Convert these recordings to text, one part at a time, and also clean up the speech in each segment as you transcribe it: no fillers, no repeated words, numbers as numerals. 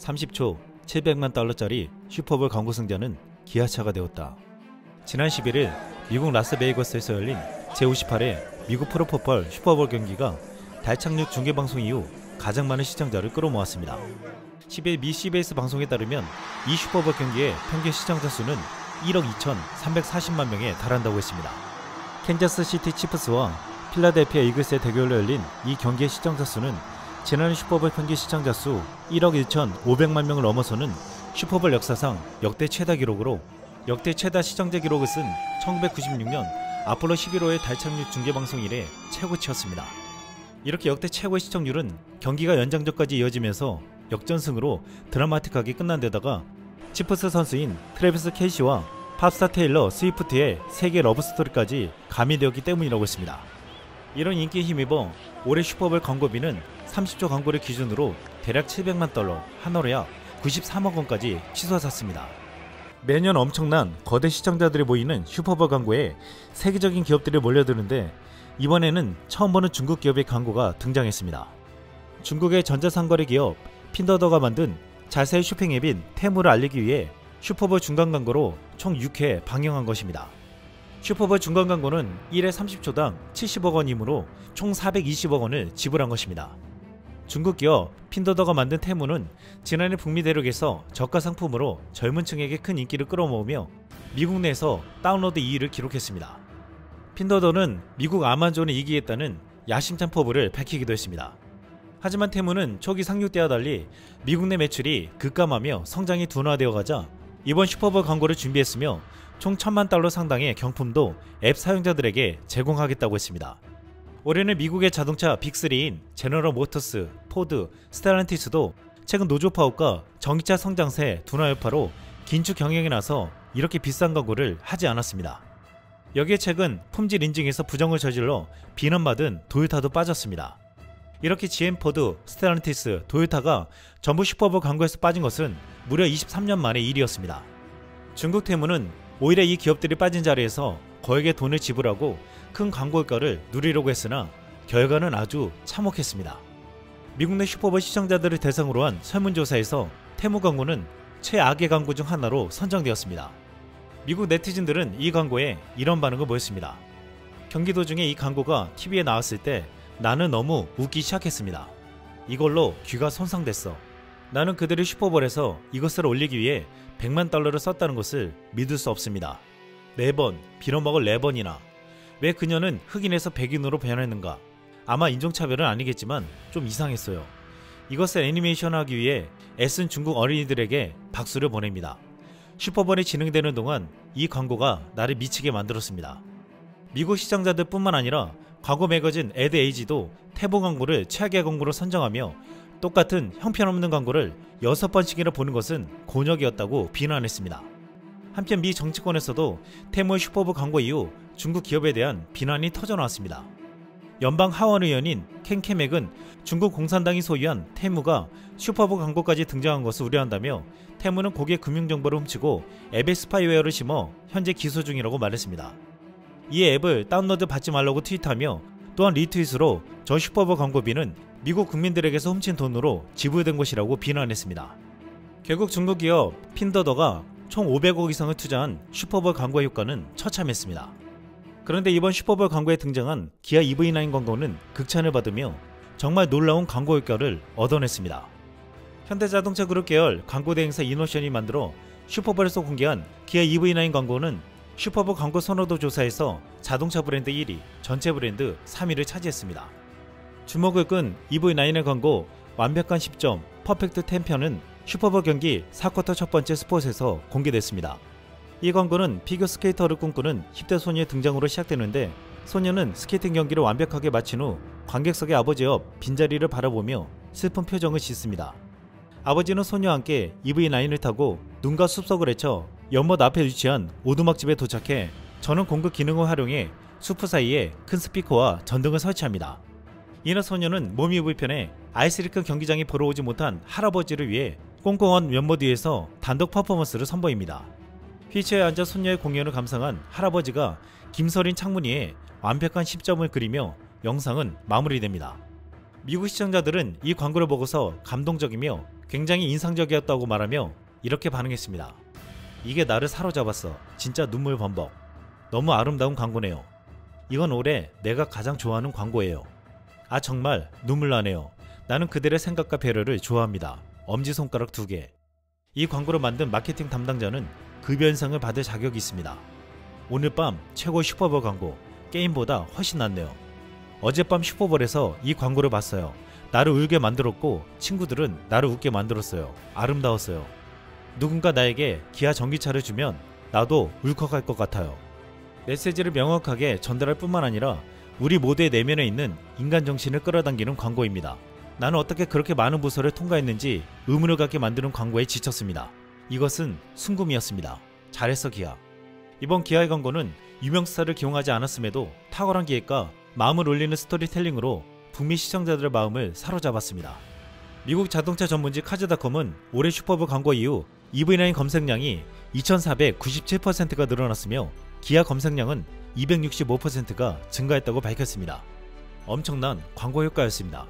30초 700만 달러짜리 슈퍼볼 광고 승자는 기아차가 되었다. 지난 11일 미국 라스베이거스에서 열린 제58회 미국 프로풋볼 슈퍼볼 경기가 달 착륙 중계방송 이후 가장 많은 시청자를 끌어모았습니다. 10일 미 CBS 방송에 따르면 이 슈퍼볼 경기의 평균 시청자 수는 1억 2,340만 명에 달한다고 했습니다. 캔자스 시티 치프스와 필라델피아 이글스의 대결로 열린 이 경기의 시청자 수는 지난해 슈퍼볼 평균 시청자 수 1억 1,500만 명을 넘어서는 슈퍼볼 역사상 역대 최다 기록으로 역대 최다 시청자 기록을 쓴 1996년 아폴로 11호의 달 착륙 중계방송 이래 최고치였습니다. 이렇게 역대 최고의 시청률은 경기가 연장전까지 이어지면서 역전승으로 드라마틱하게 끝난 데다가 치프스 선수인 트래비스 켈시와 팝스타 테일러 스위프트의 세계 러브스토리까지 가미되었기 때문이라고 했습니다. 이런 인기에 힘입어 올해 슈퍼볼 광고비는 30조 광고를 기준으로 대략 700만 달러, 한화로 약 93억 원까지 치솟았습니다. 매년 엄청난 거대 시청자들이 모이는 슈퍼볼 광고에 세계적인 기업들이 몰려드는데 이번에는 처음 보는 중국 기업의 광고가 등장했습니다. 중국의 전자상거래 기업 핀더더가 만든 자세히 쇼핑 앱인 테무를 알리기 위해 슈퍼볼 중간 광고로 총 6회 방영한 것입니다. 슈퍼볼 중간 광고는 1회 30초당 70억 원이므로 총 420억 원을 지불한 것입니다. 중국 기업 핀더더가 만든 테무는 지난해 북미 대륙에서 저가 상품으로 젊은 층에게 큰 인기를 끌어모으며 미국 내에서 다운로드 2위를 기록했습니다. 핀더더는 미국 아마존을 이기겠다는 야심찬 포부를 밝히기도 했습니다. 하지만 테무는 초기 상륙 때와 달리 미국 내 매출이 급감하며 성장이 둔화되어 가자 이번 슈퍼볼 광고를 준비했으며 총 1000만 달러 상당의 경품도 앱 사용자들에게 제공하겠다고 했습니다. 올해는 미국의 자동차 빅3인 제너럴 모터스, 포드, 스텔란티스도 최근 노조 파업과 전기차 성장세 둔화 여파로 긴축 경영에 나서 이렇게 비싼 광고를 하지 않았습니다. 여기에 최근 품질 인증에서 부정을 저질러 비난받은 도요타도 빠졌습니다. 이렇게 GM, 포드, 스텔란티스, 도요타가 전부 슈퍼볼 광고에서 빠진 것은 무려 23년 만의 일이었습니다. 중국 테무는 오히려 이 기업들이 빠진 자리에서 거액의 돈을 지불하고 큰 광고 효과를 누리려고 했으나 결과는 아주 참혹했습니다. 미국 내 슈퍼볼 시청자들을 대상으로 한 설문조사에서 테무 광고는 최악의 광고 중 하나로 선정되었습니다. 미국 네티즌들은 이 광고에 이런 반응을 보였습니다. 경기 도중에 이 광고가 TV에 나왔을 때 나는 너무 웃기 시작했습니다. 이걸로 귀가 손상됐어. 나는 그들이 슈퍼볼에서 이것을 올리기 위해 100만 달러를 썼다는 것을 믿을 수 없습니다. 4번, 빌어먹을 4번이나. 왜 그녀는 흑인에서 백인으로 변했는가? 아마 인종차별은 아니겠지만 좀 이상했어요. 이것을 애니메이션하기 위해 애쓴 중국 어린이들에게 박수를 보냅니다. 슈퍼볼이 진행되는 동안 이 광고가 나를 미치게 만들었습니다. 미국 시청자들 뿐만 아니라 광고 매거진 애드에이지도 테무 광고를 최악의 광고로 선정하며 똑같은 형편없는 광고를 6번씩이나 보는 것은 곤욕이었다고 비난했습니다. 한편 미 정치권에서도 테무의 슈퍼볼 광고 이후 중국 기업에 대한 비난이 터져나왔습니다. 연방 하원 의원인 켄 캐맥은 중국 공산당이 소유한 테무가 슈퍼볼 광고까지 등장한 것을 우려한다며 테무는 고객 금융정보를 훔치고 앱에 스파이웨어를 심어 현재 기소 중이라고 말했습니다. 이 앱을 다운로드 받지 말라고 트윗하며 또한 리트윗으로 저 슈퍼볼 광고비는 미국 국민들에게서 훔친 돈으로 지불된 것이라고 비난했습니다. 결국 중국 기업 핀더더가 총 500억 이상을 투자한 슈퍼볼 광고의 효과는 처참했습니다. 그런데 이번 슈퍼볼 광고에 등장한 기아 EV9 광고는 극찬을 받으며 정말 놀라운 광고 효과를 얻어냈습니다. 현대자동차 그룹 계열 광고 대행사 이노션이 만들어 슈퍼볼에서 공개한 기아 EV9 광고는 슈퍼볼 광고 선호도 조사에서 자동차 브랜드 1위, 전체 브랜드 3위를 차지했습니다. 주목을 끈 EV9의 광고 완벽한 10점, 퍼펙트 10편은 슈퍼볼 경기 4쿼터 첫 번째 스폿에서 공개됐습니다. 이 광고는 피겨스케이터를 꿈꾸는 10대 소녀의 등장으로 시작되는데 소녀는 스케이팅 경기를 완벽하게 마친 후 관객석의 아버지 옆 빈자리를 바라보며 슬픈 표정을 짓습니다. 아버지는 소녀와 함께 EV9을 타고 눈과 숲속을 헤쳐 연못 앞에 위치한 오두막집에 도착해 전원 공급 기능을 활용해 숲 사이에 큰 스피커와 전등을 설치합니다. 이날 소녀는 몸이 불편해 아이스리크 경기장에 보러 오지 못한 할아버지를 위해 꽁꽁한 연못 위에서 단독 퍼포먼스를 선보입니다. 휠체어에 앉아 소녀의 공연을 감상한 할아버지가 김서린 창문 위에 완벽한 10점을 그리며 영상은 마무리됩니다. 미국 시청자들은 이 광고를 보고서 감동적이며 굉장히 인상적이었다고 말하며 이렇게 반응했습니다. 이게 나를 사로잡았어. 진짜 눈물 범벅. 너무 아름다운 광고네요. 이건 올해 내가 가장 좋아하는 광고예요. 아 정말 눈물 나네요. 나는 그들의 생각과 배려를 좋아합니다. 엄지손가락 2개. 이 광고를 만든 마케팅 담당자는 급여인상을 받을 자격이 있습니다. 오늘 밤 최고 슈퍼볼 광고. 게임보다 훨씬 낫네요. 어젯밤 슈퍼볼에서 이 광고를 봤어요. 나를 울게 만들었고 친구들은 나를 웃게 만들었어요. 아름다웠어요. 누군가 나에게 기아 전기차를 주면 나도 울컥할 것 같아요. 메시지를 명확하게 전달할 뿐만 아니라 우리 모두의 내면에 있는 인간 정신을 끌어당기는 광고입니다. 나는 어떻게 그렇게 많은 부서를 통과했는지 의문을 갖게 만드는 광고에 지쳤습니다. 이것은 순금이었습니다. 잘했어 기아. 이번 기아의 광고는 유명 스타를 기용하지 않았음에도 탁월한 기획과 마음을 울리는 스토리텔링으로 북미 시청자들의 마음을 사로잡았습니다. 미국 자동차 전문지 카즈닷컴은 올해 슈퍼볼 광고 이후 EV9 검색량이 2497%가 늘어났으며 기아 검색량은 265%가 증가했다고 밝혔습니다. 엄청난 광고 효과였습니다.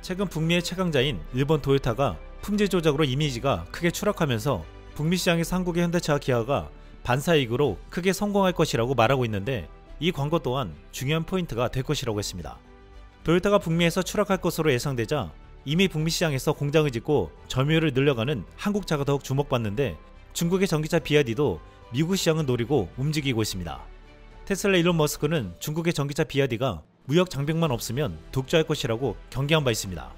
최근 북미의 최강자인 일본 토요타가 품질 조작으로 이미지가 크게 추락하면서 북미 시장에서 한국의 현대차와 기아가 반사이익으로 크게 성공할 것이라고 말하고 있는데 이 광고 또한 중요한 포인트가 될 것이라고 했습니다. 토요타가 북미에서 추락할 것으로 예상되자 이미 북미 시장에서 공장을 짓고 점유율을 늘려가는 한국차가 더욱 주목받는데 중국의 전기차 비아디도 미국 시장을 노리고 움직이고 있습니다. 테슬라 일론 머스크는 중국의 전기차 비아디가 무역 장벽만 없으면 독주할 것이라고 경계한 바 있습니다.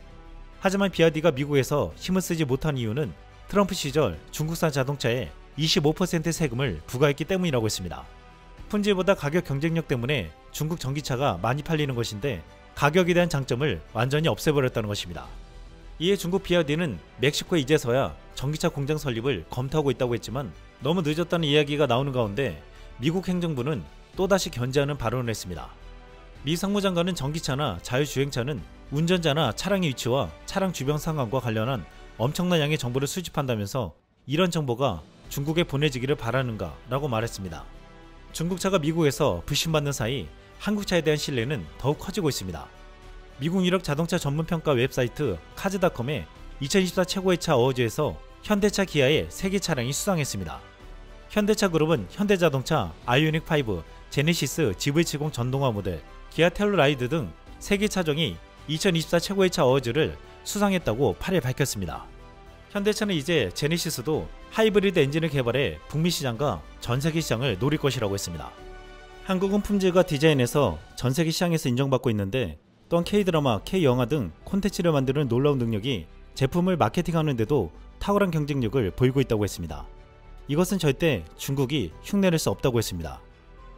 하지만 비아디가 미국에서 힘을 쓰지 못한 이유는 트럼프 시절 중국산 자동차에 25% 세금을 부과했기 때문이라고 했습니다. 품질보다 가격 경쟁력 때문에 중국 전기차가 많이 팔리는 것인데 가격에 대한 장점을 완전히 없애버렸다는 것입니다. 이에 중국 비아디는 멕시코에 이제서야 전기차 공장 설립을 검토하고 있다고 했지만 너무 늦었다는 이야기가 나오는 가운데 미국 행정부는 또다시 견제하는 발언을 했습니다. 미 상무장관은 전기차나 자율주행차는 운전자나 차량의 위치와 차량 주변 상황과 관련한 엄청난 양의 정보를 수집한다면서 이런 정보가 중국에 보내지기를 바라는가 라고 말했습니다. 중국차가 미국에서 불신받는 사이 한국차에 대한 신뢰는 더욱 커지고 있습니다. 미국 유력 자동차 전문평가 웹사이트 카즈닷컴의 2024 최고의 차 어워즈에서 현대차 기아의 3개 차량이 수상했습니다. 현대차 그룹은 현대자동차 아이오닉5, 제네시스 GV70 전동화 모델, 기아 텔루라이드 등 3개 차종이 2024 최고의 차 어워즈를 수상했다고 8일 밝혔습니다. 현대차는 이제 제네시스도 하이브리드 엔진을 개발해 북미 시장과 전세계 시장을 노릴 것이라고 했습니다. 한국은 품질과 디자인에서 전세계 시장에서 인정받고 있는데 또한 K드라마, K영화 등 콘텐츠를 만드는 놀라운 능력이 제품을 마케팅하는 데도 탁월한 경쟁력을 보이고 있다고 했습니다. 이것은 절대 중국이 흉내낼 수 없다고 했습니다.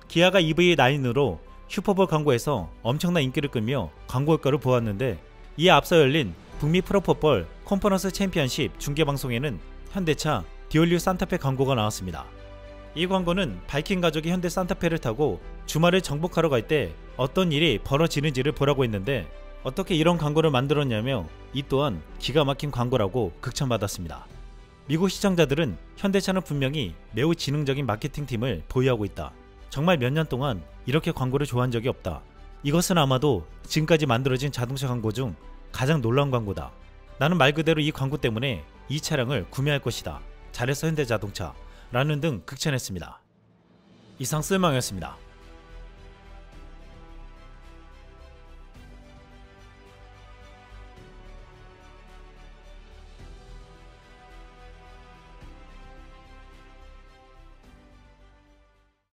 기아가 EV9으로 슈퍼볼 광고에서 엄청난 인기를 끌며 광고 효과를 보았는데 이에 앞서 열린 북미 프로풋볼 컨퍼런스 챔피언십 중계방송에는 현대차 디올류 산타페 광고가 나왔습니다. 이 광고는 바이킹 가족이 현대 산타페를 타고 주말을 정복하러 갈 때 어떤 일이 벌어지는지를 보라고 했는데 어떻게 이런 광고를 만들었냐며 이 또한 기가 막힌 광고라고 극찬받았습니다. 미국 시청자들은 현대차는 분명히 매우 지능적인 마케팅팀을 보유하고 있다. 정말 몇 년 동안 이렇게 광고를 좋아한 적이 없다. 이것은 아마도 지금까지 만들어진 자동차 광고 중 가장 놀라운 광고다. 나는 말 그대로 이 광고 때문에 이 차량을 구매할 것이다. 잘했어 현대자동차 라는 등 극찬했습니다. 이상 쓸망이었습니다.